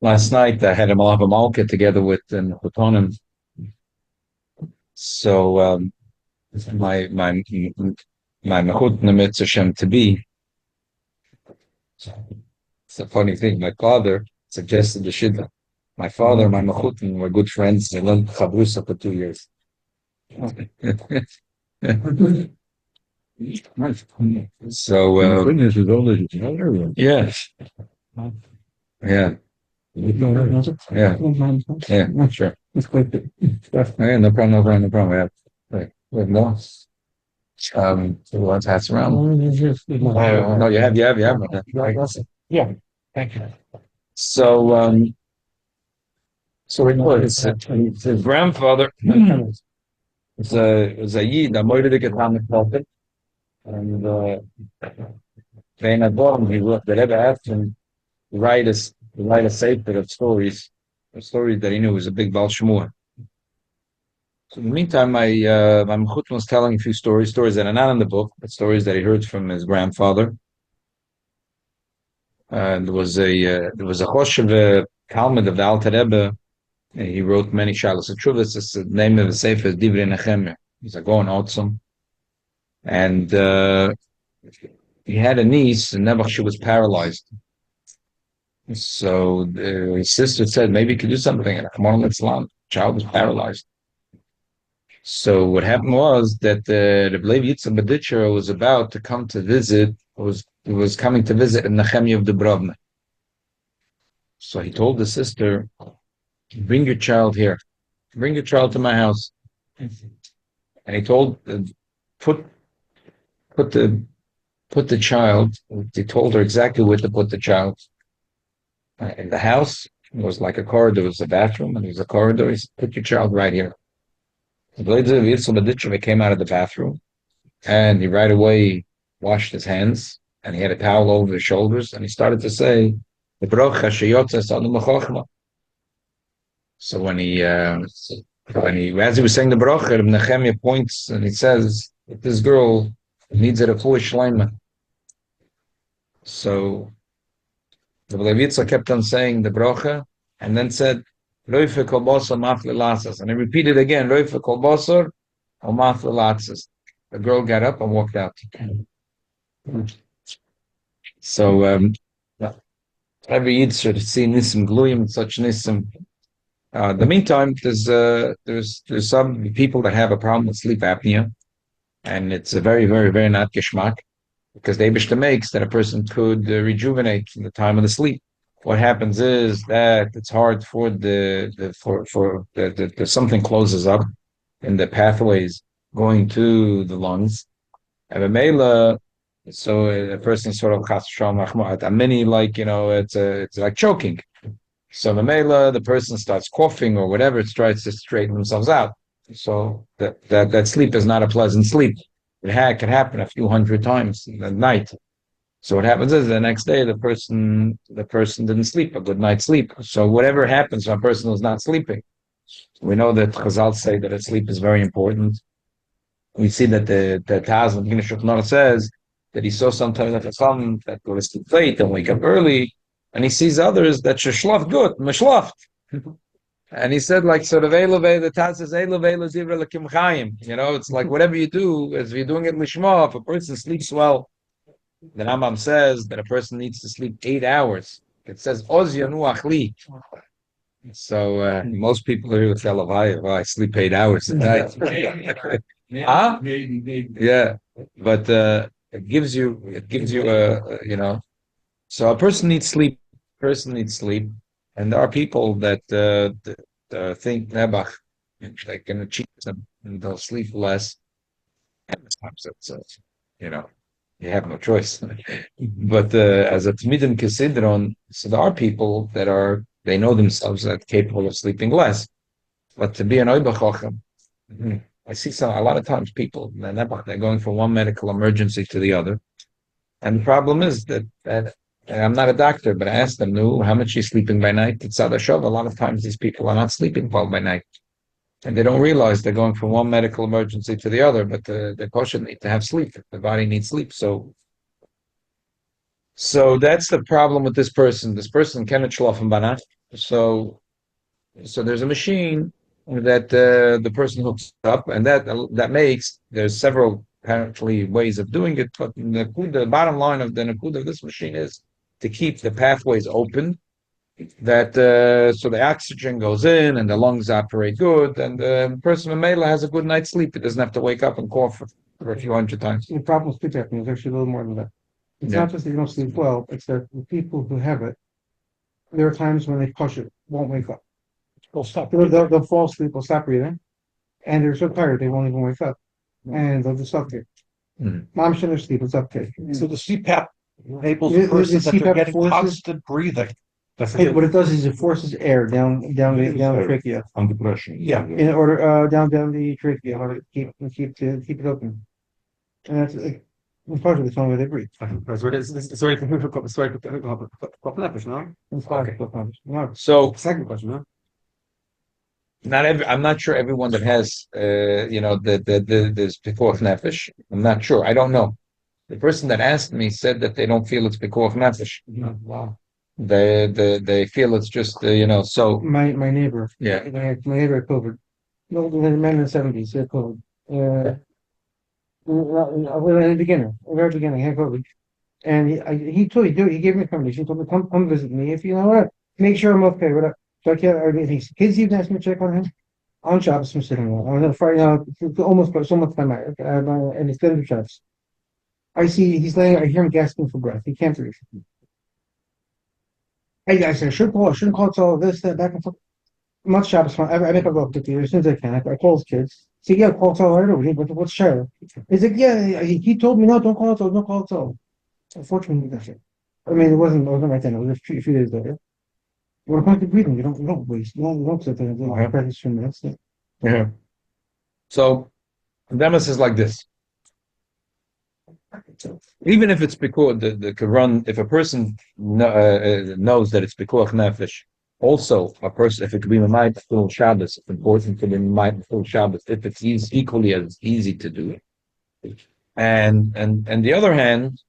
last night I had a Malacha Malka together with Nechotonim. So my Mechut Nemitz Hashem to be. It's a funny thing. My father suggested the Shidduch. My father and my Mechutin were good friends. They learned Chabrusa for 2 years. So Witness is older than the other. yes, yeah, yeah, sure. Yeah, no problem. Yeah, right. Wait, no. So let's pass around. No, you have. Yeah, thank you. So so it was his grandfather was a Yid, a Moiridik Atomic Prophet, and Vein Adon, the Rebbe asked him to write a sefer of stories that he knew. He was a big Baal Shemua. So in the meantime, my Mechut was telling a few stories that are not in the book, but stories that he heard from his grandfather. There was a Choshev Talmud of the Alter Rebbe. He wrote many Shalos Tshuvos. It's the name of the sefer is Divrei Nechemia. He's a Gaon Otzum, and he had a niece, and Nebuch, she was paralyzed. So his sister said, maybe you could do something. And Kamar Islam, child was paralyzed. So what happened was that the Rabbi Yitzchak Baditcher was about to come to visit, was coming to visit Nechemia of Dubrovnik. So he told the sister, bring your child here. Bring your child to my house. And he told, put the child, he told her exactly where to put the child. In the house, it was like a corridor, there was a bathroom, and there was a corridor. He said, put your child right here. He came out of the bathroom, and he right away washed his hands, and he had a towel over his shoulders, and he started to say, so when as he was saying the bracha, Nehemiah points and he says that this girl needs a foolish shleima. So the Levitza kept on saying the bracha and then said, Roife kol basar mafle latzas. And he repeated again, Roife kol basar or mafle latzas. The girl got up and walked out. So every Yid should see Nisim Gluyim, such Nisim. The meantime, there's some people that have a problem with sleep apnea, and it's a very, very, very not geschmack, because the Eibishter makes that a person could rejuvenate in the time of the sleep. What happens is that it's hard for something closes up in the pathways going to the lungs, and a mela, so a person sort of chas v'shalom many, like, it's like choking. So Mamela, the person starts coughing or whatever, it tries to straighten themselves out. So that sleep is not a pleasant sleep. It can happen a few hundred times at night. So what happens is the next day the person didn't sleep a good night's sleep. So whatever happens when a person is not sleeping, we know that Chazal say that sleep is very important. We see that the Taz of Gina says that he saw sometimes that some that go to sleep late and wake up early. And he sees others that shlaf good, mishlaft. And he said, like, sort of, the Taz says, it's like whatever you do, as you're doing it lishma, if a person sleeps well, the Rambam says that a person needs to sleep 8 hours. It says, Oz yanu achli. So most people are here with I sleep 8 hours a night. Huh? Yeah. But it gives you so a person needs sleep. And there are people that think Nebuch, they can achieve them and they'll sleep less. And sometimes it's you have no choice. But as a Tmidim Kesidron, so there are people that they know themselves that capable of sleeping less. But to be an Oibachochem, I see a lot of times people, they're going from one medical emergency to the other. And the problem is that I'm not a doctor, but I asked them, how much are you sleeping by night? It's Adashov. A lot of times these people are not sleeping well by night. And they don't realize they're going from one medical emergency to the other, but the kosher need to have sleep. The body needs sleep. So So that's the problem with this person. This person cannot schlafen banach. So so there's a machine that the person hooks up, and that makes there's several apparently ways of doing it, but the bottom line of the nakud of this machine is to keep the pathways open. That so the oxygen goes in and the lungs operate good, and the person in Mela has a good night's sleep. It doesn't have to wake up and cough for a few hundred times. The problem with sleep apnea is actually a little more than that. It's Yeah. not just that you don't sleep well, it's that the people who have it, there are times when they push it, won't wake up. They'll stop. They'll fall asleep, they'll stop breathing, and they're so tired they won't even wake up. And they'll just suffocate. Mhm. Mom's in their sleep, it's suffocate. So the CPAP enables The- the the person that they're CPAP getting forces- constant breathing. What it does is it forces air down the trachea. Under pressure. Yeah. In order down the trachea, in order to keep it open. And that's unfortunately the only way they breathe. Sorry, no? It's hard. No. So Second question, no? I'm not sure everyone that has this pikuach nefesh. I'm not sure. I don't know. The person that asked me said that they don't feel it's pikuach nefesh. Wow. They feel it's just so My neighbor. yeah. My neighbor had COVID. No, the man in the 70s, he had COVID. In the beginning, very beginning, he had COVID. And he gave me a recommendation. He told me, come visit me. If you know what, make sure I'm okay. Whatever. So I can't, kids even asked me to check on him. On Shabbos, I'm sitting there. On Friday, almost so much time, and it's good Shabbos. I hear him gasping for breath. He can't breathe. I said, I shouldn't call it all this, that, back and forth. Much Shabbos, I make a go up to you as soon as I can. I call his kids. Say, yeah, call it all right over here, but what's Shabbos? He's like, yeah, he told me, no, don't call it all, don't call it all. Unfortunately, that's it. I mean, it wasn't right then, it was a few days later. When it comes to breathing, you don't waste, you don't sit there and do practice 2 minutes. Yeah. So the premise is like this. Even if it's because the Quran, if a person knows that it's pikuach nefesh, also a person, if it could be Minhag full Shabbos, it's important to be Minhag full Shabbos, if it's equally as easy to do. And the other hand,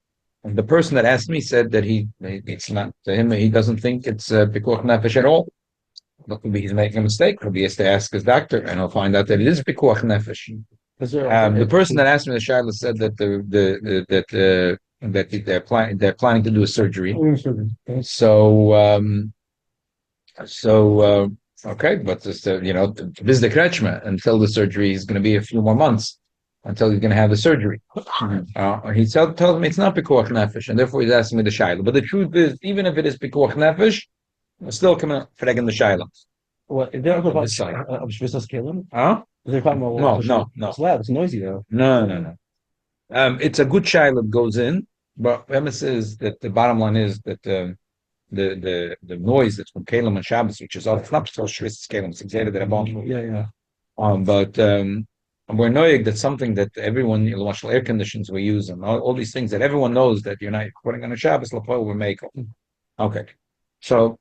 the person that asked me said that it's not to him, he doesn't think it's pikuach nefesh at all. But maybe he's making a mistake. Maybe he has to ask his doctor, and he'll find out that it is pikuach nefesh. The person that asked me the shayla said that they're planning to do a surgery. So okay, but this this the kretschma until the surgery is going to be a few more months until he's going to have the surgery. He tells me it's not pikuach nefesh, and therefore he's asking me the shayla. But the truth is, even if it is pikuach nefesh, we're still coming fragging the shayla. What? Is there about This side. business killing? Huh? Is there about No. It's loud. It's noisy though. No. It's a good shayla that goes in, but premise is that the bottom line is that the noise that's from Kalim and Shabbos, which is all it's not so shvis Kalim, it's exactly that about. Yeah. But we're knowing that something that everyone, air conditions we use and all these things that everyone knows that you're not putting on a Shabbos lapo we make. Okay, so.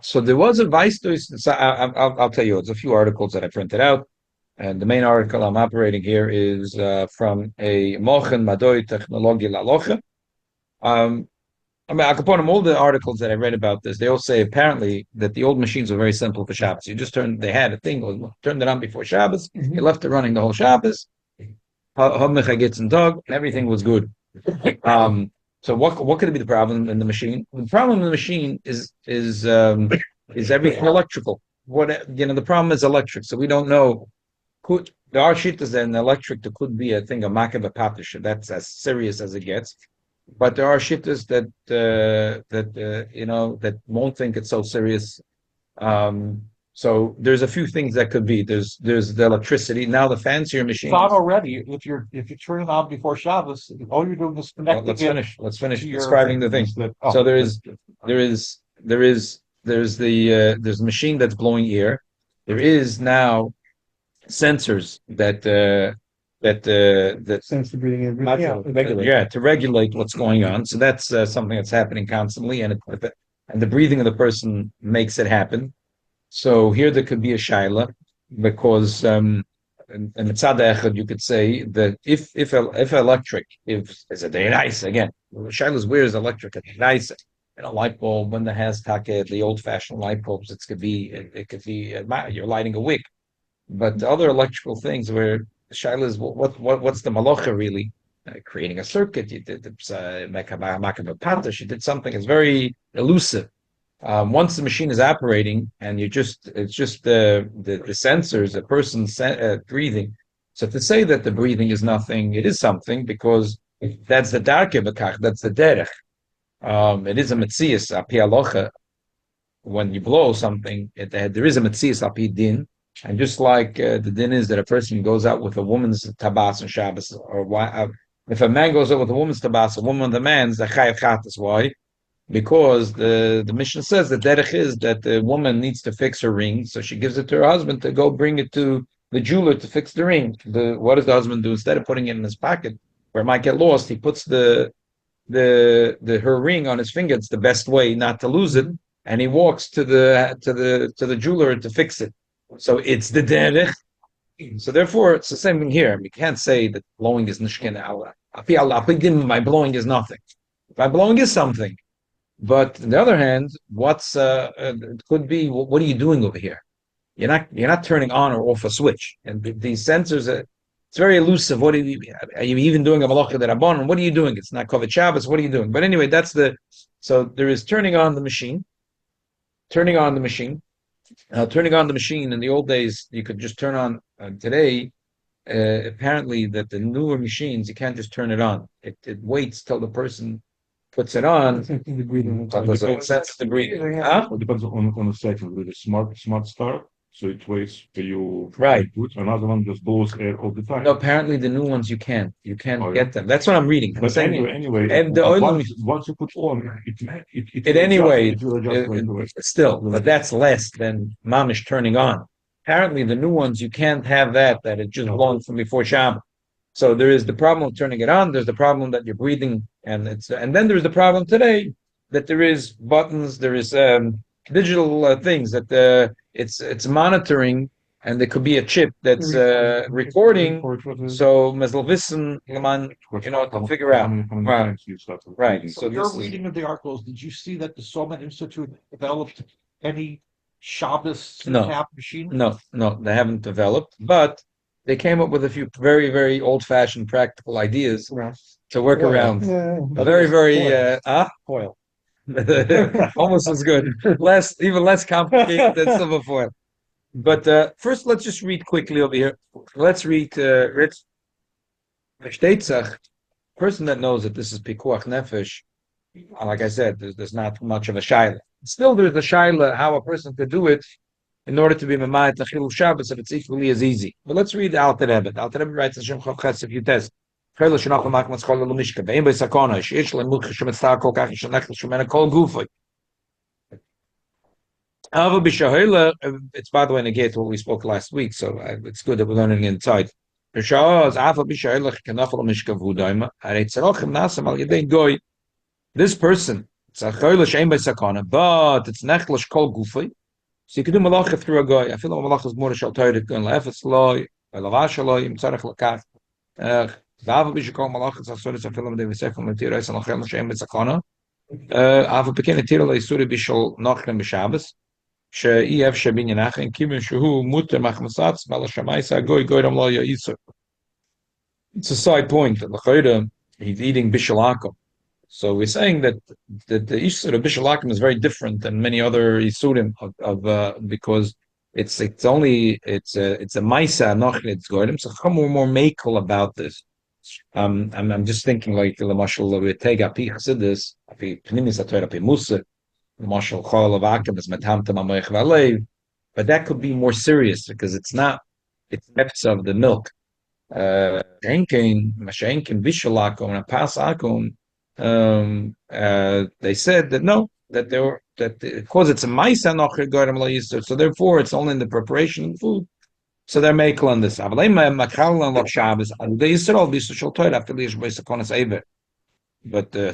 So there was a vice. So I'll tell you, it's a few articles that I printed out, and the main article I'm operating here is from a Mochen Madoi Technologie Laloche. I mean, Akaponim, all the articles that I read about this, they all say apparently that the old machines were very simple for Shabbos. They had a thing, turned it on before Shabbos, you left it running the whole Shabbos, and everything was good. So what could be the problem in the machine? The problem in the machine is everything electrical. The problem is electric. So we don't know. There are shittas that in electric there could be a thing a makeva patish. That's as serious as it gets. But there are shittas that won't think it's so serious. So there's a few things that could be. There's the electricity. Now the fancier machines. It's on already. If you turn it on before Shabbos, all you're doing is connecting. Let's finish to your describing the thing. So there's the machine that's blowing air. There is now sensors that Sense the breathing in. to regulate what's going on. So that's something that's happening constantly, and the breathing of the person makes it happen. So here there could be a shaila because in Mitzad Echad, you could say that if electric, if it's a day nice again, Shilas, where is electric? Nice. A light bulb, when that has take the old fashioned light bulbs, it could be you're lighting a wick. But other electrical things where Shaila is what's the malacha really? Creating a circuit, you did makabapata, you did something. It's very elusive. Once the machine is operating and it's just the sensors, a person's breathing. So to say that the breathing is nothing, it is something because that's the darke bekach, that's the derech. It is a metzias api alocha. When you blow something, there is a metzias api din. And just like the din is that a person goes out with a woman's tabas on Shabbos, if a man goes out with a woman's tabas, a woman with a man's, the chayav chatas. Why? Because the mission says that derech is that the woman needs to fix her ring, so she gives it to her husband to go bring it to the jeweler to fix the ring. What does the husband do? Instead of putting it in his pocket where it might get lost, he puts her ring on his finger. It's the best way not to lose it, and he walks to the jeweler to fix it. So it's the derech. So therefore, it's the same thing here. We can't say that blowing is nishkin. My blowing is nothing. My blowing is something. But on the other hand, it could be what are you doing over here? You're not turning on or off a switch. And these sensors, it's very elusive. Are you even doing a malacha derabbanan? What are you doing? It's not kovet Shabbos. What are you doing? But anyway, so there is turning on the machine. Turning on the machine in the old days, you could just turn on. Today, apparently, that the newer machines, you can't just turn it on. It waits till the person puts it on. Same thing with breathing. Sense the breathing. Huh? It depends on the section. With a smart start, so it waits for you. Right. Another one just blows air all the time. No, apparently the new ones you can't Oh, get them. That's what I'm reading. I'm But saying anyway, and the oil once you put on, it anyway, it will adjust right away. still, but that's less than mamish turning on. Apparently, the new ones you can't have that it just blowing from before Shabbos. So there is the problem of turning it on. There's the problem that you're breathing, and then there's the problem today that there is buttons, there is digital things that it's monitoring, and there could be a chip that's recording. So Meslavison, to figure out. Right. So So your this is, reading of the articles, did you see that the Soman Institute developed any Shabbos No. CPAP machine? no, they haven't developed, but they came up with a few very, very old-fashioned practical ideas to work around. A very, very Foil. almost as good, even less complicated than silver foil. But first, let's just read quickly over here. Let's read Rich. Person that knows that this is pikuach nefesh, like I said, there's not much of a shaila. Still, there's a shaila how a person could do it in order to be memayit Chilul Shabbos if it's equally as easy. But let's read Alter Rebbe. Alter Rebbe writes in Shem Chav Ches if you test. Chayla shenach l'mak matzchol l'mishka ve'im b'sakona she'ish l'much shemetztar kol kach shenach l'shemena kol gufay. Ava b'shahayla, it's by the way negate to what we spoke last week, so it's good that we're learning inside. B'shahaz ava b'shahayla kenach l'mishka v'udaima harei tzarochem nasam al yedei goy. This person, it's a chayla she'im b'sakona, but it's nechlosh kol gufay. So you can do malacha through a guy. I feel like malacha is more shal Torah going lefes loy, lavash loy, imtzarech lakach. V'ava b'shekol malacha tzasores afilam de v'sefem l'tira es alachem l'shem b'tzakana. Ava pekin l'tira l'isuri b'shal nachrem b'shabes. She'iev she'bin yanachin kimin shehu muter machmasatz b'lashamaysa goy goyram lo ya'isur. It's a side point. L'chayda, he's eating b'shalakom. So we're saying that the Isur of Bishul Akim is very different than many other Isurim because it's a Maisa Nochnitz Goyim. So how more makel about this? I'm just thinking like the Mashal Tega Pi Chassidus, Pi Pnimis Atoira Pi Musa, the Mashal Chol of Akim is Matamtam Amoich Valev, but that could be more serious because it's depths of the milk. Mashenkin Bishul Akum and Pas Akum. They said that no, that because it's a ma'isa nocher goyim lo yisur, so therefore it's only in the preparation of the food. So they're making on this. But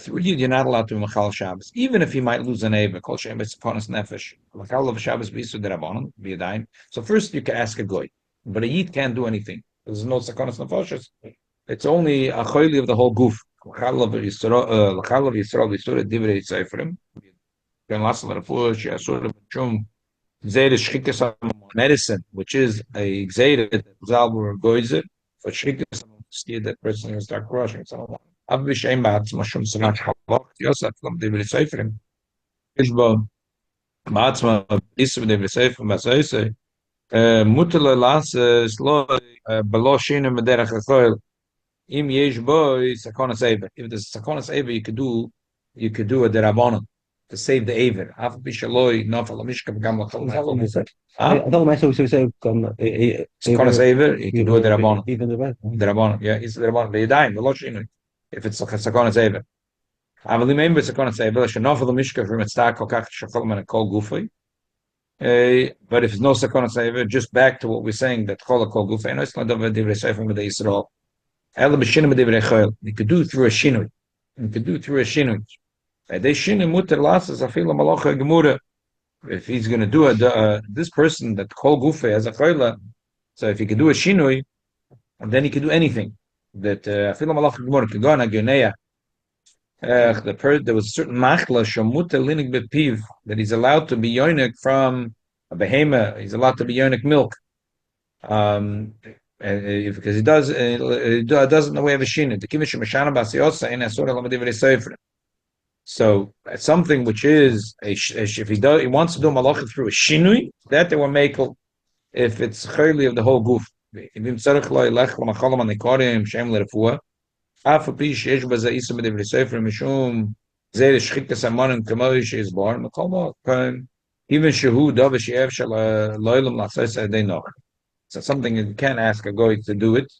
through Yid, you're not allowed to machal Shabbos, even if he might lose an eva. So first you can ask a goy. But a yid can't do anything. There's no sakonas nefashos. It's only a choili of the whole goof. L'chalav Yisrael v'Yisrael divrei tzayfrim. Can last a lot of push. Asur b'shum zayde shchikas medicine, which is a zayde that zalbur goizer for shchikas that person will start crushing. So, Ab b'sheim ba'atz mashum sanat halach yosef lam divrei tzayfrim. Ishba ba'atzma isu divrei tzayfrim b'asayse. Mutele las lo below shinem b'derech hachoil. Im yesh boy sakonas ever. If there's sakonas ever, you could do a derabanan to save the aver. Af bishaloi nafal mishkav gam lachol. I thought myself so Sakonas ever, you can do a derabanan. Even the best. Derabanan, yeah, it's derabanan. B'yadayim below shinem. If it's sakonas ever. Aval remember sakonas ever. Shenafal mishkav from etzta kol kach shachol man kol gufay. But if it's no sakonas ever, just back to what we're saying that kol gufay. No, it's not davar divrei seifrim b'dei Yisrael. You could do it through a shinui. You could do it through a shinui. If he's going to do this person that call gufe as a chayla, so if he could do a shinui, then he could do anything. That there was a certain machla shamuta linik bepiv that he's allowed to be yonik from a behema. He's allowed to be yonik milk. Because he does it does in the way of a shina. So it's something which is if he wants to do malacha through a shinui, that they will make if it's chayli of the whole goof. Even so something you can't ask a goy to do it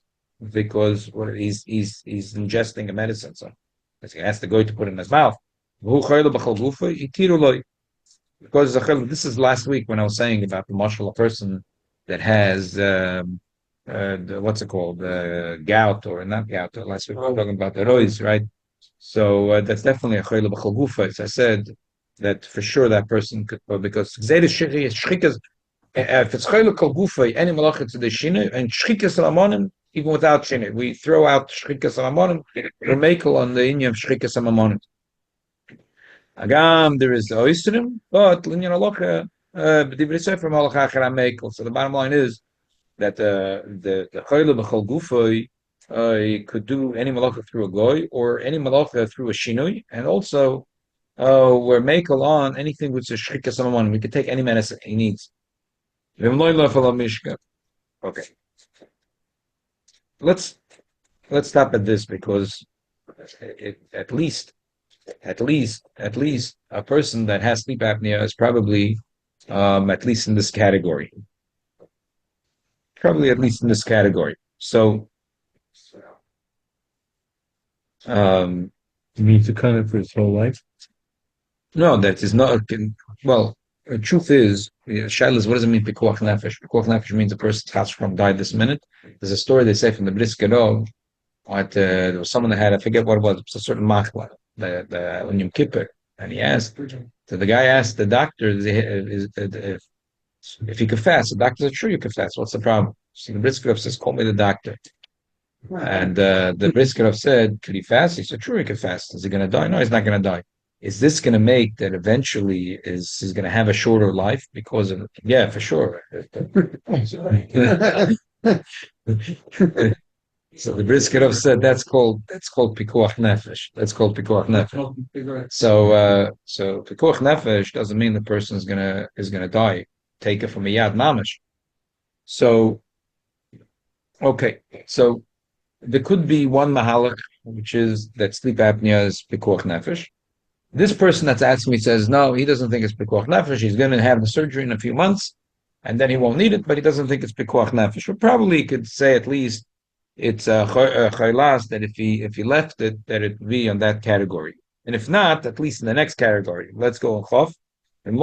because he's ingesting a medicine. So he asks the goy to put it in his mouth. Because this is last week when I was saying about the marshal, a person that has what's it called, gout or not gout. Last week we were talking about the rois, right? So that's definitely a chayla b'chol gufa. So I said that for sure that person could, because if it's chayla kol gufay, any malacha to the shina and shchikas ramonim, even without shina, we throw out shchikas ramonim. We make on the inyan of shchikas ramonim. Agam there is the oistrim, but linyan halacha b'divrei sefer halacha achar mekel. So the bottom line is that the chayla b'chol gufay could do any malacha through a goy or any malacha through a shinui, and also we're mekel on anything which is shchikas ramonim. We could take any medicine he needs. Okay. Let's stop at this because at least a person that has sleep apnea is probably at least in this category. Probably at least in this category. So You mean to cut it for his whole life? no, that is not well. The truth is, Shailas, what does it mean, pikuach nefesh? Pikuach nefesh means a person's house from died this minute. There's a story they say from the Bris Gadol, there was someone that had, I forget what it was a certain machla, the on Yom Kippur, and he asked, so the guy asked the doctor if he could fast. The doctor said, sure, you can fast. What's the problem? So the Bris Gadol says, call me the doctor. And the Bris Gadol said, could he fast? He said, sure, he can fast. Is he going to die? No, he's not going to die. Is this going to make that eventually he's going to have a shorter life because of yeah, for sure. So the Brisket said that's called pikuach nefesh. That's called pikuach nefesh. So pikuach nefesh doesn't mean the person is gonna die. Take it from a yad mamish. So okay, so there could be one mahalach, which is that sleep apnea is pikuach nefesh. This person that's asking me says, no, he doesn't think it's pikuach nefesh. He's going to have the surgery in a few months, and then he won't need it, but he doesn't think it's pikuach nefesh. Or probably he could say at least it's a chaylas that if he left it, that it would be on that category. And if not, at least in the next category. Let's go on chof. Then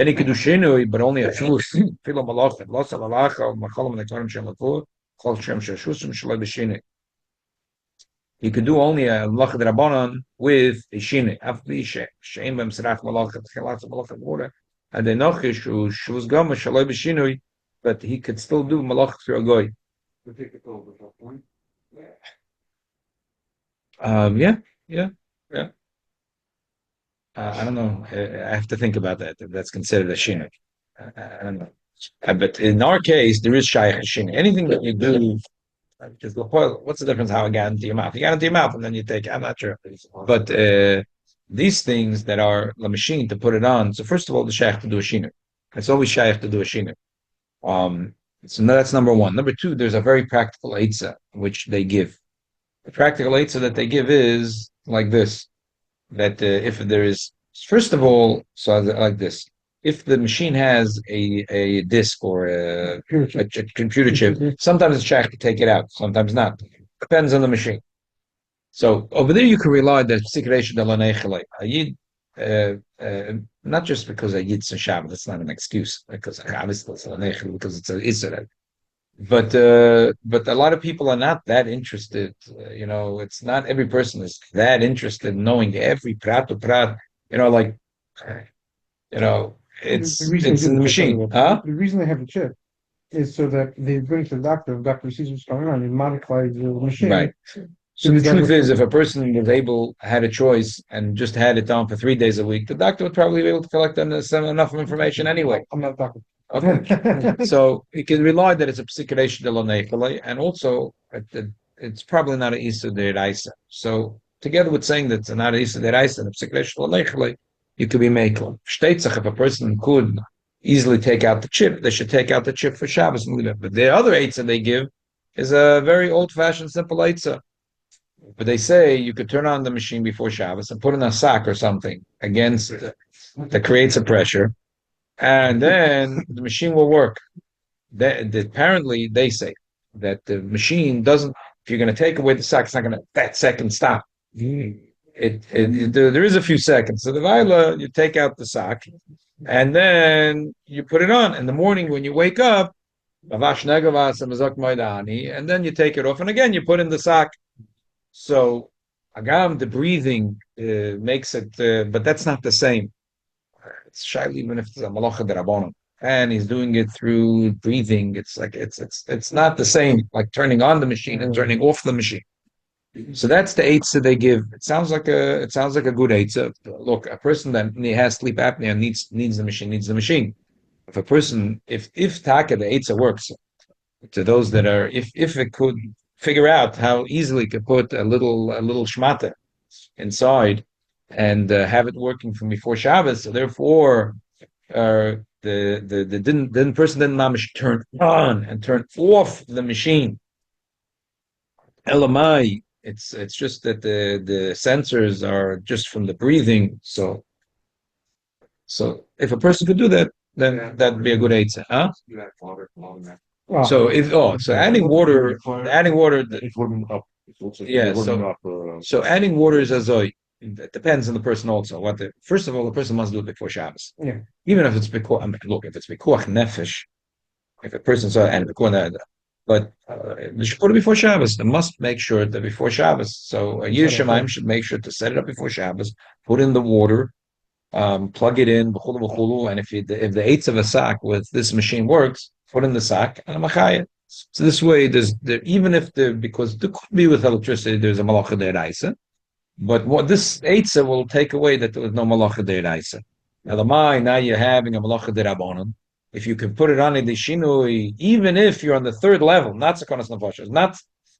he could do shinui, but only a few. You could do only a malacha drabanan with a shine. Afli she'em b'msrach malacha tchilat malacha water. And the nochish who was gama shaloi b'shinui, but he could still do malacha through a goy. Yeah. I don't know. I have to think about that. If that's considered a shine. I don't know. But in our case, there is shaykh shine. Anything that you do, because what's the difference how it got into your mouth? You got into your mouth and then you take it. I'm not sure. But these things that are the machine to put it on. So first of all, the shaykh to do a shine. It's always shaykh to do a shine. So that's number one. Number two, there's a very practical eitzah which they give. The practical eitzah that they give is like this: that if there is, first of all, so like this, if the machine has a disk or a computer chip, sometimes it's shaykh to take it out, sometimes not. Depends on the machine. So over there, you can rely that not just because I yid Shabbos, that's not an excuse, because because it's Israel. But a lot of people are not that interested. It's not every person is that interested in knowing every prat to prat. Like it's in the machine, huh? The reason they have a chip is so that they bring it to the doctor sees what's going on, and modifies the machine. Right. So the truth is, if a person had a choice and just had it down for 3 days a week, the doctor would probably be able to collect enough information anyway. I'm not a doctor. Okay. So you can rely that it's a psikration de lo nechele, and also it's probably not an isa de raisa. So together with saying that it's not an isa de raisa and a psikration de lo nechele, you could be makel. Shteitzach, if a person could easily take out the chip, they should take out the chip for Shabbos and leave it. But the other eitzah they give is a very old-fashioned, simple eitzah. But they say you could turn on the machine before Shabbos and put in a sock or something against that creates a pressure, and then the machine will work. Apparently, they say that the machine doesn't. If you're going to take away the sock, it's not going to that second stop. There is a few seconds. So the vaila, you take out the sock, and then you put it on. In the morning when you wake up, and then you take it off, and again you put in the sock. So, agam, the breathing makes it, but that's not the same. It's shy even if it's a malacha derabanan, and he's doing it through breathing. It's like it's not the same, like turning on the machine and turning off the machine. So that's the eitzah they give. It sounds like a good eitzah. Look, a person that has sleep apnea needs the machine. If a person, if taka the eitzah works, to those that are, if it could figure out how easily it could put a little shmata inside and have it working from before Shabbos. So therefore, the person didn't mamish turn on and turn off the machine. Elamai, it's just that the sensors are just from the breathing. So if a person could do that, then that'd be a good eitzah, huh? So adding water, It's warming up. So adding water is azoi. It depends on the person also. First of all, the person must do it before Shabbos. Yeah. Even if it's look, if it's bikuach nefesh, if a person saw and but they should put it before Shabbos. They must make sure that before Shabbos. So a Yir Shemaim should make sure to set it up before Shabbos, put in the water, plug it in, and if the eights of a sack with this machine works, put in the sack and a machaya. So this way, even if because there could be with electricity, there's a malacha de'iraisa, but what this eitzah will take away that there was no malacha de'iraisa. Now you're having a malacha de'rabanan. If you can put it on a dishinui, even if you're on the third level, not sekonas nefashos, not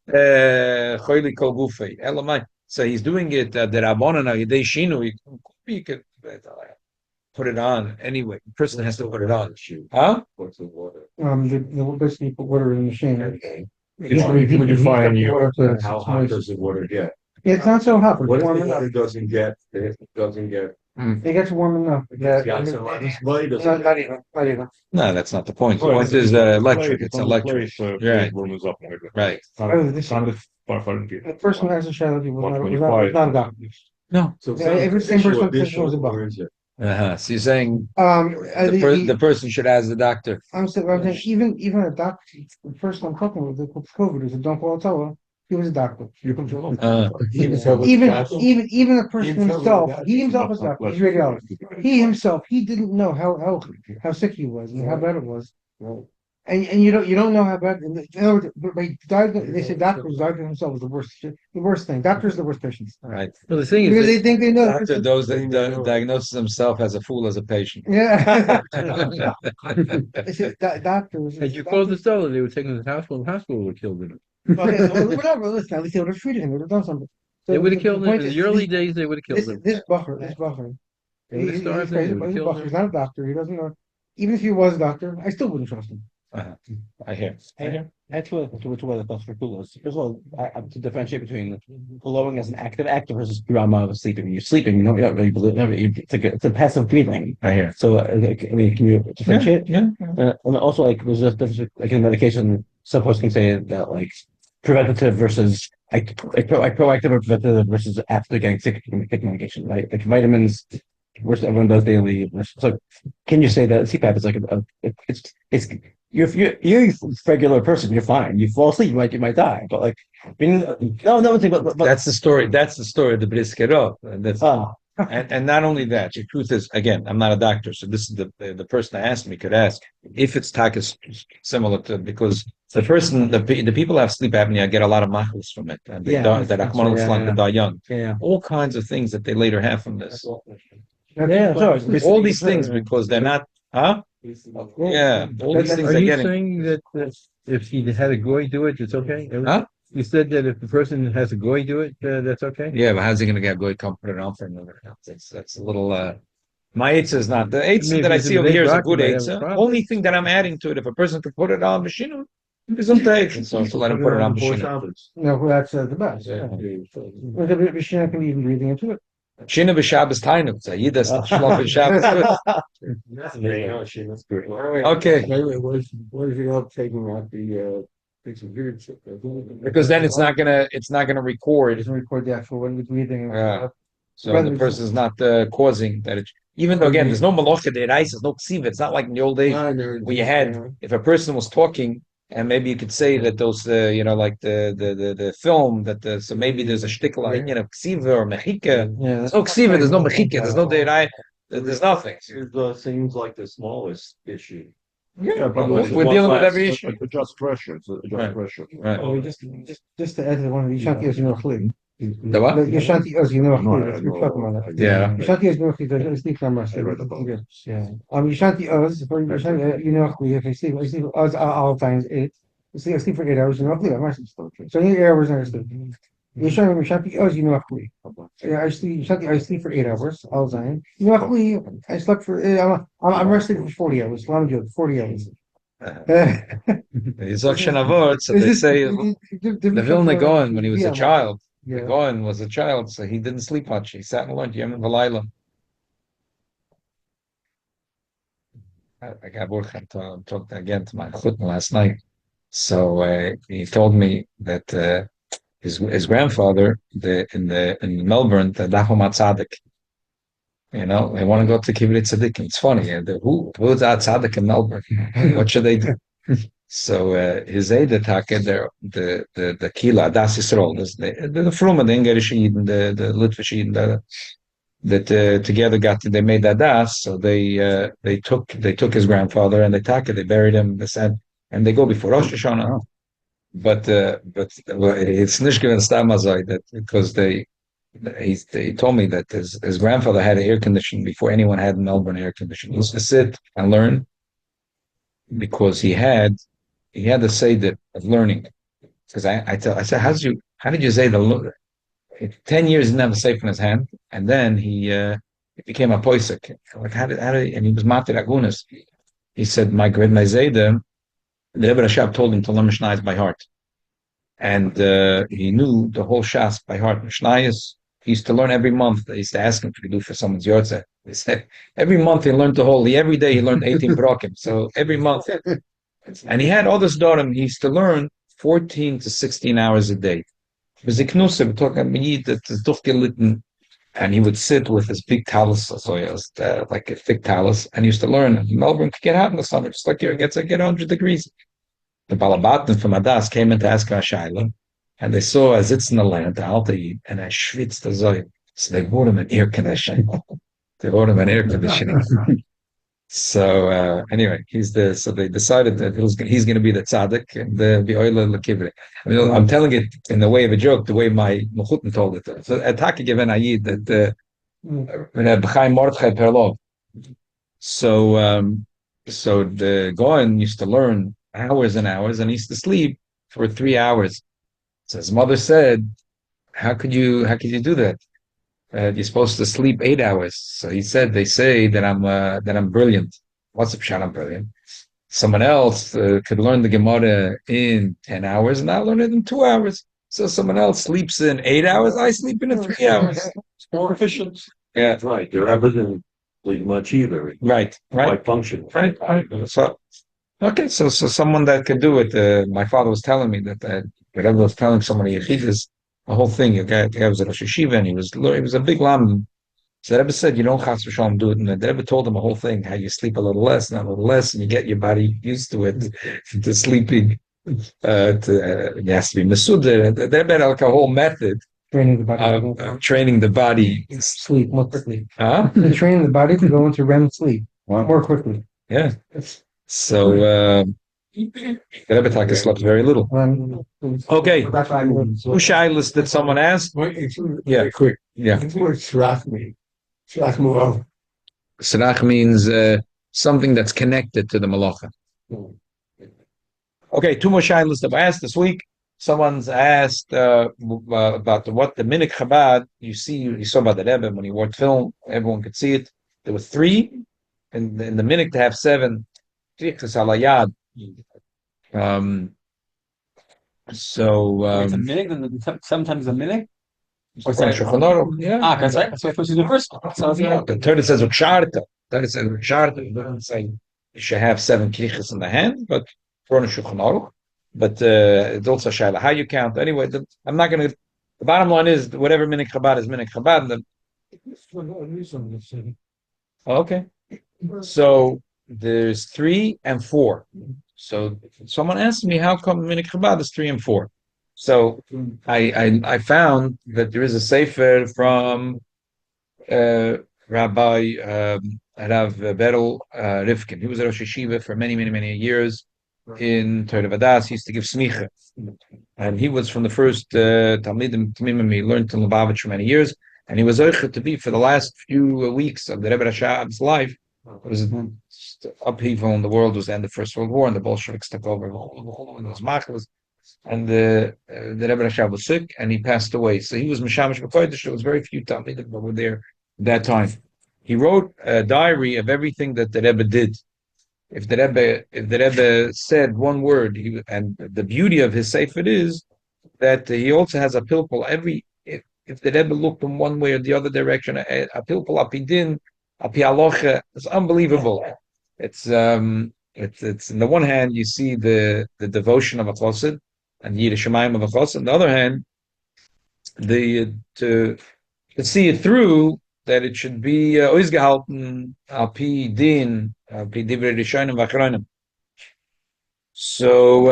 choyli kol gufei, elamai. So he's doing it de'rabanan a dishinui. You could put it on anyway. The person has to put it on. Huh? What's the water? The basically put water in the machine. When you find how hot does the water get? It's not so hot, but What it's if warm the enough. water doesn't get? It doesn't get. It gets warm enough. It's light. Not even. No, that's not the point. The point is electric. It's electric. Right. Right. The person who has a shadow was not a doctor. No. So Every same person was a doctor. So you're saying The person should ask the doctor. I'm saying even a doctor, the person I'm talking with, the COVID is a don't call Torah. He was a doctor. You can tell him. Even the person himself, he himself was a doctor. He's a radiologist. He himself, he didn't know how sick he was and how bad it was. And you don't know how bad. In other words, they say doctors diagnosing himself was the worst thing. Doctors are the worst patients Right. Well, the thing is, because they think they know. Doctor, those that diagnoses himself as a fool as a patient. Yeah. They say doctors. had you closed the store, they would take him to the hospital. The hospital would have killed him. Okay, whatever. Listen, at least they would have treated him. They would have done something. So They would have killed him point in is, the early days. They would have killed him. This buffer. They would have starved him. They would have He's a killed buffer. him. He's not a doctor. He doesn't know. Even if he was a doctor, I still wouldn't trust him. I hear. That's what the thoughts for Kollel is. First of all, I have to differentiate between Kollel as an active versus drama of sleeping. When you're sleeping, you don't really believe it's a passive breathing. I hear. So, I mean, can you differentiate? Yeah. And also, like, there's a difference, like in medication, some folks can say that, like, preventative versus proactive or preventative versus after getting sick, you can take medication, right? Like vitamins, which everyone does daily. So, can you say that CPAP is like it's you're a regular person, you're fine. You fall asleep, you might die, but like, I mean, no, but That's the story. That's the story of the Briskero. That's ah, and not only that. The truth is, again, I'm not a doctor, so this is the person that asked me could ask if it's takas similar to because the people who have sleep apnea get a lot of machlis from it, and they Yeah, die. that's They right, die young. yeah, All kinds of things that they later have from this. sorry. All these things because they're not, huh? Yeah, all these things Are they're you getting. saying that if he had a goy do it, it's okay? Huh? You said that if the person has a goy do it, that's okay? Yeah, but how's he going to get good comfort on for another? That's a little. My eitzah is not the eitzah Maybe that I if see it's over a here is a doctor, good might have a eitzah. problem. Only thing that I'm adding to it, if a person could put it on machine, it's not the eitzah. So let him put it on machine. No, that's the best. Yeah. Well, the Rishon can even breathing into it. Shina b'Shabbos tainu. Yidas shlaf b'Shabbos. Okay, What if you're not taking out the because then it's not gonna It record. doesn't record the actual when we're breathing. Yeah. So the person's not causing that. Even though again, there's no malacha de'oraisa, there's no ksiva. It's not like in the old days where you had if a person was talking. And maybe you could say that those, like the film that so maybe there's a shtickle, ksiva or mechika. Yeah, There's no ksiva, there's no mechika, there's no de'orai, there's nothing. It seems like the smallest issue. Yeah, but we're dealing with every issue. Adjust pressure. Adjust pressure. Right. Oh, just to add to one of the Yishanti as you know, clean. The what? Yishanti as you know, clean. We're talking about it. Yeah. Yishanti as you know, clean. There's sleep number. Yeah. Yishanti as for Yishanti, you know, if I sleep as all times 8. I sleep for 8 hours. You know, clean. I'm actually still sleep. So 8 hours I sleep. Yishanti as you know, clean. Yeah, I sleep for 8 hours all the time. You know, clean. I slept for. I'm resting for 40 hours. So I'm good. 40 hours. So they say the Vilna Gaon when he was a child. The Yeah. Gaon was a child, so he didn't sleep much. He sat and learned Yom V'Layla. I got talked again to my chutn last night. So he told me that his grandfather in Melbourne, the Dahomat Tzaddik. They want to go to Kibbutz Tzaddik. It's funny. Who's that Tzaddik in Melbourne? What should they do? So his Eida Taka, the Kila, Das Yisrael, the Fruma, the English Eden, the Litvish Eden, that together they made that Das. So they took his grandfather and they buried him. They said, and they go before Rosh Hashanah. But it's nicht given stamazai that because he told me that his grandfather had air conditioning before anyone had Melbourne air conditioning. He used to sit and learn because he had the say that of learning. Because I said, how did you say 10 years he didn't have a safe in his hand, and then he became a poisek. Like how did and he was matir agunas. He said, my Zayda, the Rebbe Rashab told him to learn Mishnayos by heart. And he knew the whole Shas by heart. Mishnayos, he used to learn every month. They used to ask him to do for someone's yortzeh. They said, every month he learned the whole, every day he learned 18 brokim. So every month. And he had all this daughters. He used to learn 14 to 16 hours a day. And he would sit with his big talus, so he was like a thick talus, and he used to learn. And Melbourne could get hot in the summer, just like here, it gets 100 degrees. The Balabatim from Adas came in to ask Ashayla. and they saw I sitz in the land, the Alta, and I schwitzed the Zoid. So they bought him an air conditioning. They bought him an air conditioning. So anyway, so they decided that he's going to be the tzaddik and the oila lekivre. I mean, I'm telling it in the way of a joke, the way my mechutin told it. So Ataki given ayid that b'chaim Mordechai Perlov. So the Goan used to learn hours and hours, and he used to sleep for 3 hours. So his mother said, "How could you do that? You're supposed to sleep 8 hours." So he said, "They say that I'm brilliant. What's up, shot? I'm brilliant. Someone else could learn the Gemara in 10 hours, and I learn it in 2 hours. So someone else sleeps in 8 hours. I sleep in 3 hours. It's more efficient. Yeah, That's right. Your Rebbe didn't sleep much either. right. Quite functional. Right. So okay, so someone that could do it. My father was telling me that whatever was telling somebody yechidus, the whole thing. The guy was at Rosh Yeshiva, and he was a big lam. So the Rebbe said, you don't chas v'shalom do it, and the Rebbe told him the whole thing, how you sleep a little less, not a little less, and you get your body used to it, to sleeping. It has to be mesuder. The Rebbe had like a whole method Training the body of training the body. sleep more quickly. Huh? Training the body to go into REM sleep more quickly. Yeah. So the Rebbe Taka slept very little. Okay. Who shaylas did someone ask? Yeah, quick. Yeah. The word Sarach means something that's connected to the malacha. Okay, two more shaylas that were asked this week. Someone's asked about what the Minhag Chabad. You saw about the Rebbe when he wore film. Everyone could see it. There were 3, and in the Minhag to have 7. Alayad. It's a minute, and sometimes a minute. Yeah. That's right. That's why I thought you the first one. So Yeah. The Torah says uksharta. It doesn't say you should have 7 krichas in the hand, but for a Shulchan Aruch. But it's also shaila how you count. Anyway, I'm not going to. The bottom line is whatever Minhag Chabad is Minhag Chabad. Okay. So there's 3 and 4. So someone asked me how come Minhag Chabad is 3 and 4. So I found that there is a sefer from Rabbi Rav Berel Rivkin. He was a Rosh Yeshiva for many years in Torah Vadas. He used to give smicha, and he was from the first Talmidim Tamimim. He learned in Lubavitch for many years, and he was zocher to be for the last few weeks of the Rebbe Rashab's life. It was upheaval in the world. It was the end of the First World War, and the Bolsheviks took over. And the Rebbe Rashab was sick, and he passed away. So he was Mishamish B'Kodesh. There was very few Talmidim that were there at that time. He wrote a diary of everything that the Rebbe did. If the Rebbe said one word, and the beauty of his sefer is that he also has a pilpul. If the Rebbe looked in one way or the other direction, a pilpul apidin, api alocha, it's unbelievable. It's on the one hand you see the devotion of a chassid and Yiddish Shemayim of a chassid. On the other hand, to see it through, that it should be oizgehalten alpi din alpi divrei Rishonim v'achronim. So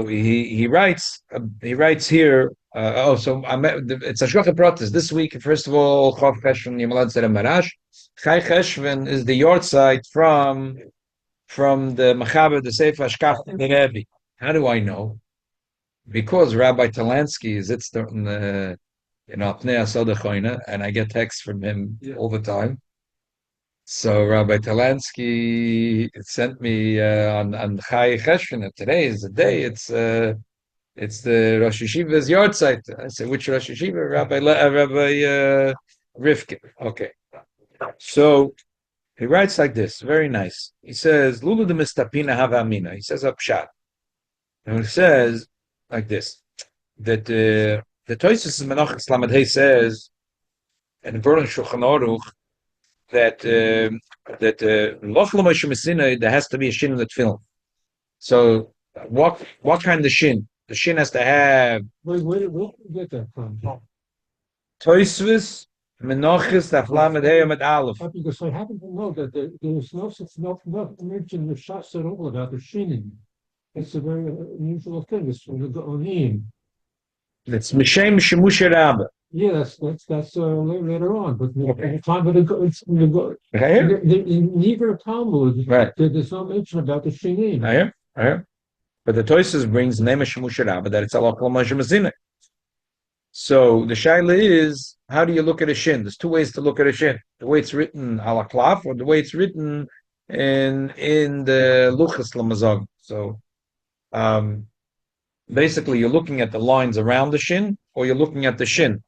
he writes here. It's a shloka pratis this week. First of all, Chav Cheshvan Yimalad Zerem Marash. Chai Cheshvan is the yahrzeit from the Machaber, the Sefer Ashkaf the Rebbe. How do I know? Because Rabbi Talansky is in the Apnei Asoda Choyna, and I get texts from him all the time. So Rabbi Talansky sent me on Chai Cheshvan. Today is the day. It's the Rosh Yeshiva's yahrzeit. I said, which Rosh Yeshiva? Rabbi Rivkin. Okay. So he writes like this, very nice. He says, Lulu de Mistapina Hava Amina. He says, Upshat. And he says like this, that the Toysis Menachos Lamed Hey says, and in Berlin Shulchan Aruch, that there has to be a shin in the film. So what kind of shin? The shin has to have Where did you get that from? Toysvis Menochis Taflamed Heyamet Aleph. Because I happen to know that there's no such no mention in the Shas at all about the shinin. It's a very unusual thing. It's from the Gaonim. It's Mishem Shemush Rabba. Yeah, that's later on. But the time of it's Right here? in neither Talmud, Right. there's no mention about the shinin. Right here. But the Toysus brings Nema Shemush Rabba that it's Allah Kol Mazina. So the shaila is, how do you look at a shin? There's two ways to look at a shin: the way it's written ala klaf, or the way it's written in the luchas lamazog. So, basically, you're looking at the lines around the shin, or you're looking at the shin.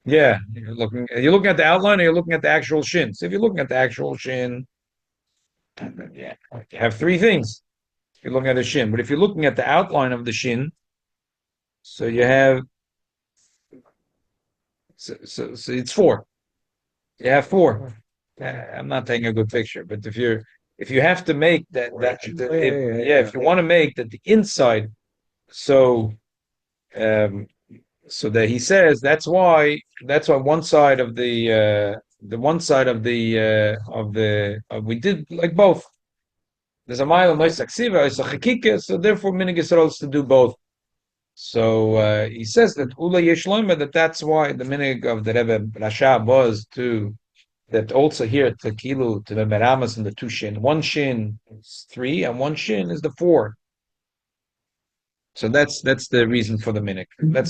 Yeah, you're looking at the outline, or you're looking at the actual shin. So if you're looking at the actual shin, yeah, you have three things. You're looking at a shin, but if you're looking at the outline of the shin, so you have, so it's four. You have four. I'm not taking a good picture, but if you have to make if you want to make that the inside, so that he says that's why one side of we did like both. There's a mile of Moisak Siva, it's a Chakika, so therefore Minhag Yisrael is to do both. So he says that Ula Yeshloima, that's why the Minhag of the Rebbe Rasha was that also here to Kilu, to the Meramas and the two shin. One shin is 3, and one shin is the 4. So that's the reason for the Minhag. Where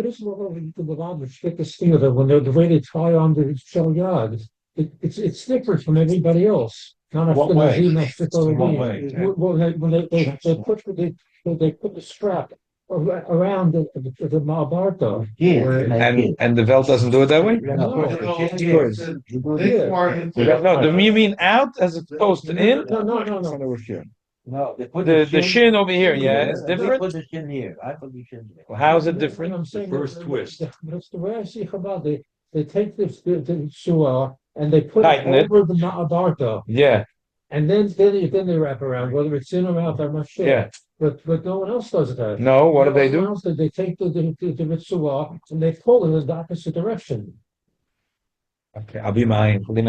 does the Lavavish get this thing of it when the way they try on the shell yard? It's different from everybody else. What way? When they put the strap around the Malbarto. And the Velt doesn't do it that way? No, do you mean out as opposed to in? No. No, they put The shin over here, yeah, it's They different. put the shin here. I put the shin there. Well, how is it different? I'm saying first twist. That's the way I see Chabad. They take the suah and they put Tighten it it. over the Ma'abarta. Yeah, And then they wrap around, whether it's in or out, I'm not sure. yeah. But no one else does that. No, what do they No one do? else does. They take the Mitzvah and they pull it in the opposite direction. Okay, I'll be mine. I'll be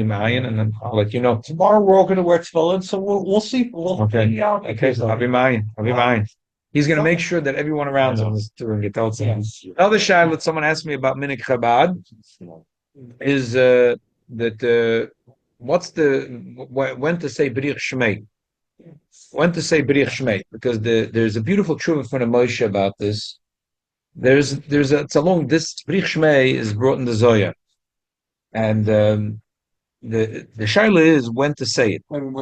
mine, and then I'll let you know. Tomorrow we're all going to wear tefillin, so we'll see. We'll Okay. figure out. Okay, so I'll be mine. He's going to make sure that everyone around him is doing it. Another shayla that someone asked me about Minhag Chabad is when to say B'rich Shmei. When to say B'rich Shmei, because there's a beautiful truth from the Moshe about this. It's a long, this B'rich Shmei is brought in the Zoya. And the shayla is when to say it. When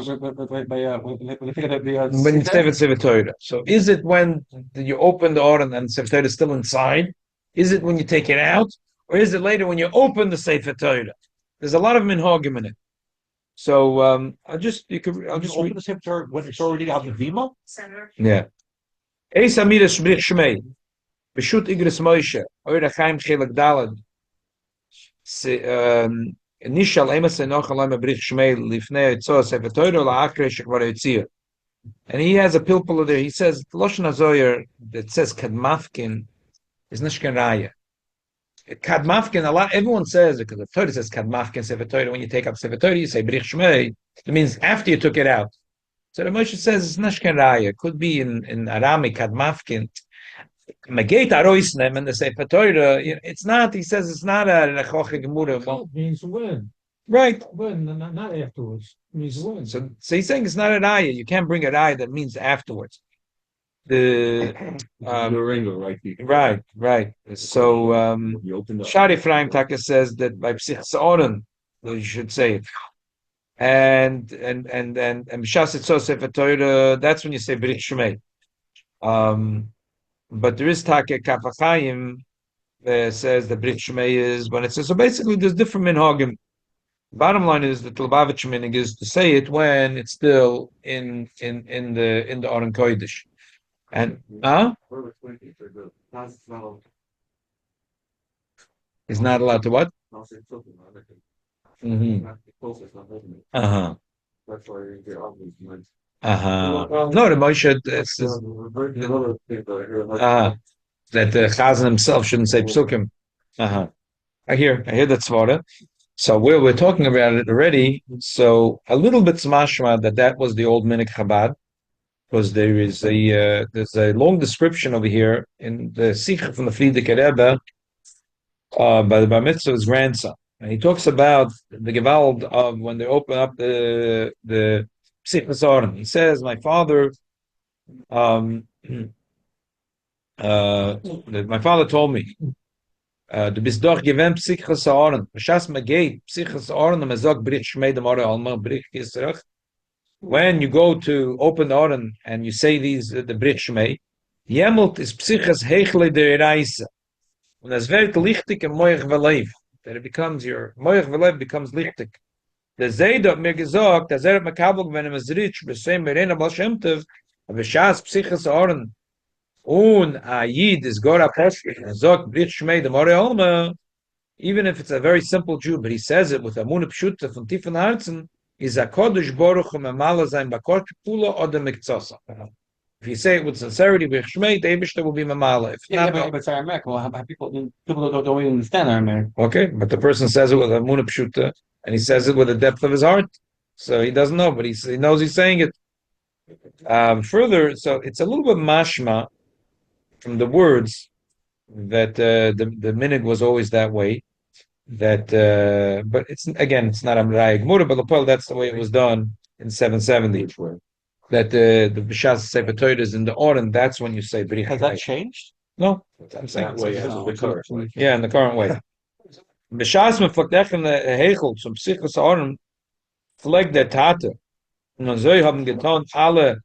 you say it Sefer Torah. So is it when you open the Oren and Sefer Torah is still inside? Is it when you take it out? Or is it later when you open the Sefer Torah? There's a lot of minhagim in it. So I'll just open the Sefer Torah when it's already out the Vima. Yeah. Eis Amiras B'rich Shmei. B'shut Igris Moshe. Oira Chaim Chelak Dalad. Nishal Emas Enoch Alam B'rich Shmei Lifnei Yitzor Sefer Torah La'akre Shekvar Yitzir. And he has a pilpul there. He says Loshen HaZoyer that says Kadmafkin is Nishkan Raya. Kadmafkin, everyone says, because the Torah says Kadmafkin Sefer Torah, when you take out Sefer Torah, you say B'rich Shmei. It means after you took it out. So the Moshe says it's Nishkan Raya. Could be in Aramic Kadmafkin. Mageit Aroisnem and the Sefer Torah, it's not, he says it's not a Rechoche Gemura. It means when. Right. When, not afterwards. It means when. So he's saying it's not a raya. You can't bring a raya that means afterwards. The right. right. So You open the Shari Ephraim Taka says that by Psich Sa'oren, you should say it. And B'shas Yitzor Sefer Torah, that's when you say B'rich Shmei. But there is Taka Kafachayim says that B'rich Shmei is when it says, so basically there's different minhagim. Bottom line is that the Lubavitch minhag is to say it when it's still in the Aron Kodesh. And he's not allowed to what? Mm-hmm. Uh-huh. Uh-huh. No, the Moshe that the Chazan himself shouldn't say psukim. I hear that svara. So we're talking about it already. So a little bit smashma that was the old Minhag Chabad, because there's a long description over here in the Sikha from the Frierdiker Rebbe by the Bar Mitzvah's grandson, and he talks about the gewalt of when they open up the Psichas Oren. He says, my father, my father told me. Du bist doch gewähnt Psichas Oren. B'shas mageit Psichas Oren und man sagt Brich Shmei dem Ore Alma Brich Yisrach. When you go to open the Oren and you say these the Brich Shmei, Yemelt is Psichas Hechle der Reise. Und es wird lichtig im Moich Velev. That it becomes your Moich Velev becomes lichtig. Der Seid hat mir gesagt, dass hat Makabel wenn es rich besem Merena Baal Shem Tov, b'shas Psichas Oren und a Yid is Gora Pesach and sagt Brich Shmei dem Ore Alma, even if it's a very simple Jew, but he says it with a Munah Pshuta from Tiefen Herzen, is a Kodesh Baruch Mamala sein Bakor Kipula oder Mikzosa. If you say it with sincerity, Brich Shmei, the Eibishter will be Mamala. If Yeah, not, but it's Aramaic. Well, people don't even understand Aramaic. okay, but the person says it with a Munah Pshuta, and he says it with the depth of his heart, so he doesn't know, but he knows he's saying it. Further, so it's a little bit mashma from the words that the minhag was always that way. That, but it's not Amraya Gemura, but Lapel, that's the way it was done in 770. That the B'shas Sefer Torah is in the Oren. That's when you say Brich. Has that changed? No, I'm saying Way, the current way. yeah, in the current way. B'shas mefakdechen hechel zum Psichos Oren fleg der Tate. Und so haben getan alle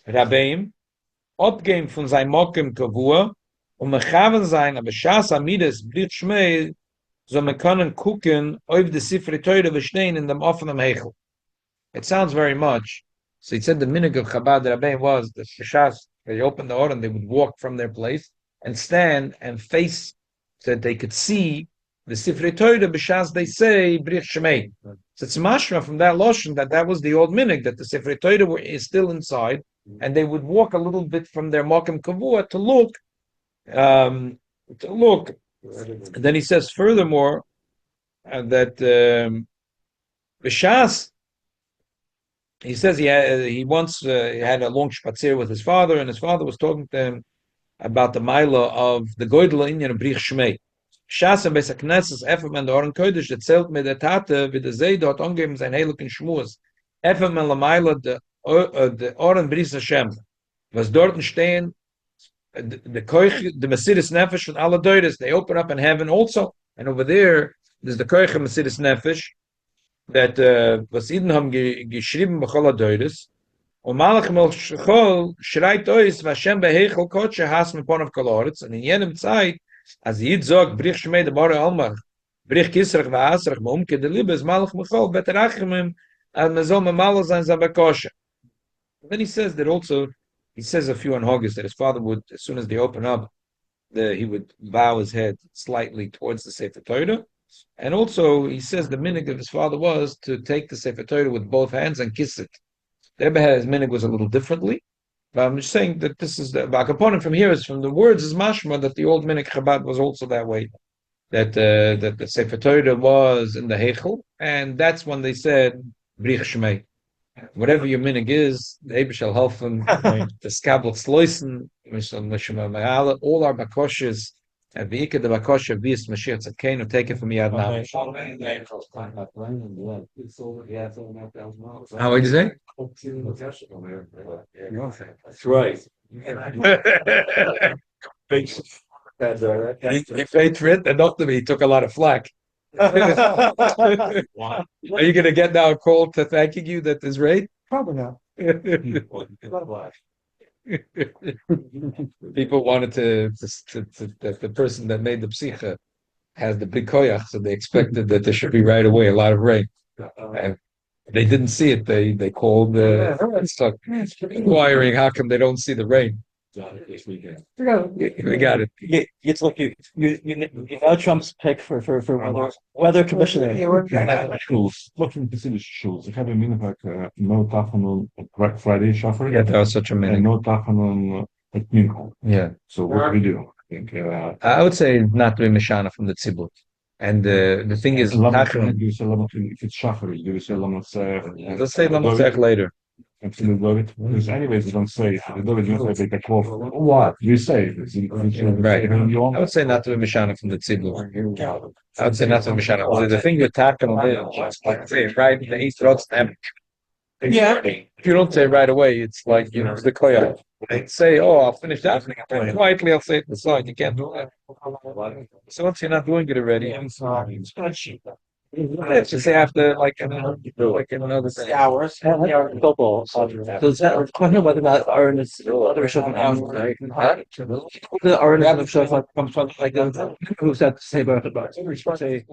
Rabbeim abgeben von seinem Mokim Kavua und mechaven sein, aber B'shas Amides Brich Shmei, so man können gucken auf die Sifrei Torah bestehen in dem offenen Hechel. It sounds very much. So he said the minhag of Chabad Rabbein was the Shas, they opened the Oren, they would walk from their place and stand and face so that they could see the Sifrei Torah b'shas they say Brich Shmei. So it's mashma from that lotion that was the old minhag, that the Sifrei Torah is still inside and they would walk a little bit from their Mokim Kavua to look. And then he says furthermore that b'shas, he says he once had a long spazier with his father, and his father was talking to him about the Maila of the Goydel Inyan of Brich Shmei. Shas and Beis HaKnesses, Efem and the Oren Kodesh, that zählt mit der Tate, wie der Zei dort angeben sein Heilig Schmuz. Efem and la Maila, the Oren Bris Hashem. Was dort stehen, the Koich, the Mesidus Nefesh von alle Deures, they open up in heaven also, and over there, there's the Koich of Mesidus Nefesh, that was Eden haben geschrieben b'chol ha-Deures, und Malach Melchol schreit ois, Vashem behechel kotsche has meponav koloritz, und in jenem Zeit, als Yid sagt, Brich Shmei de Bore Almach, Brich Kisrach v'asrach, ma'umke de Libes, Malach Melchol, beterachimim, al mezol memalo sein zabakoshe. Then he says that also, he says a few on August that his father would, as soon as they open up, he would bow his head slightly towards the Sefer Torah. And also, he says the minhag of his father was to take the Sefer Torah with both hands and kiss it. The Rebbe had his minhag was a little differently, but I'm just saying that this is the component from here is from the words is mashma that the old minhag Chabad was also that way, that the Sefer Torah was in the Heichel, and that's when they said Brich Shmei. Whatever your minhag is, the Rebbe shall help him to skabel sloisen, all our bakoshes. And the Ika the Bakosha Vis Mashiach Tzadkeinu, take it from Yad now. How would you say? That's right. He paid for it, and not to me, he took a lot of flack. Are you going to get now a call to thanking you that is right? Probably not. People wanted to that the person that made the psicha has the big koyach, so they expected that there should be right away a lot of rain. And they didn't see it. They called inquiring how come they don't see the rain. We got it. It's like you know Trump's pick for weather commissioner. Schools, looking to see the schools. I have a minhag no tachanun Friday shafar. Yeah, that was such a and minute. no tachanun at minchon. Yeah. So what do we do? I would say not to be mishana from the tzibur. And the thing is, Tachyon, if it's shachar, you do say lamatzeh. let's say Lamotzech later. Because anyways, you don't say, you don't say take a call. What? You say. Right. I would say not to be mishana from the tzibur. I would say not to be mishana. The thing with Tachyon is, like say, right, the East Rods, yeah. If you don't say right away, it's like, it's the koyach. They say, oh, I'll finish that. And quietly, I'll say it to the side. You can't do that. So once you're not doing it already, let's just say after like another Hours. Does that question whether or not Aaron's other Rishon the Aaron of Shofar comes from like who's that say about say